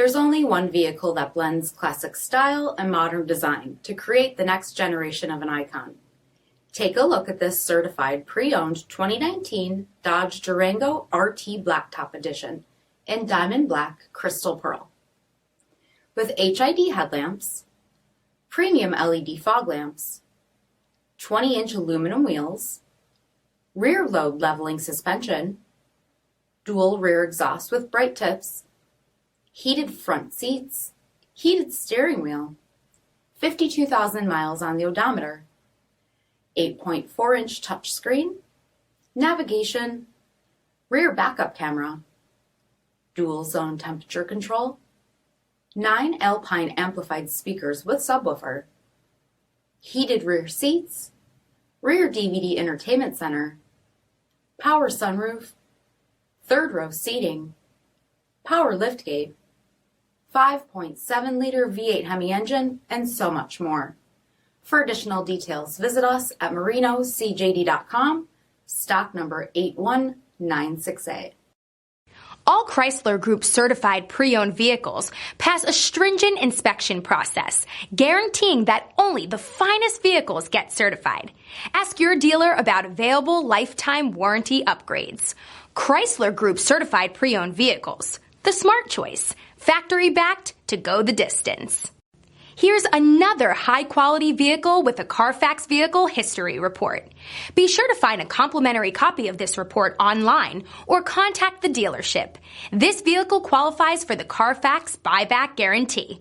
There's only one vehicle that blends classic style and modern design to create the next generation of an icon. Take a look at this certified pre-owned 2019 Dodge Durango RT Blacktop Edition in Diamond Black Crystal Pearl. With HID headlamps, premium LED fog lamps, 20-inch aluminum wheels, rear load leveling suspension, dual rear exhaust with bright tips, heated front seats, heated steering wheel, 52,000 miles on the odometer, 8.4-inch touchscreen, navigation, rear backup camera, dual zone temperature control, 9 Alpine amplified speakers with subwoofer, heated rear seats, rear DVD entertainment center, power sunroof, third row seating, power liftgate, 5.7-liter V8 Hemi engine, and so much more. For additional details, visit us at marinocjd.com, stock number 8196A. All Chrysler Group certified pre-owned vehicles pass a stringent inspection process, guaranteeing that only the finest vehicles get certified. Ask your dealer about available lifetime warranty upgrades. Chrysler Group certified pre-owned vehicles, the smart choice, factory backed to go the distance. Here's another high-quality vehicle with a CARFAX vehicle history report. Be sure to find a complimentary copy of this report online or contact the dealership. This vehicle qualifies for the CARFAX buyback guarantee.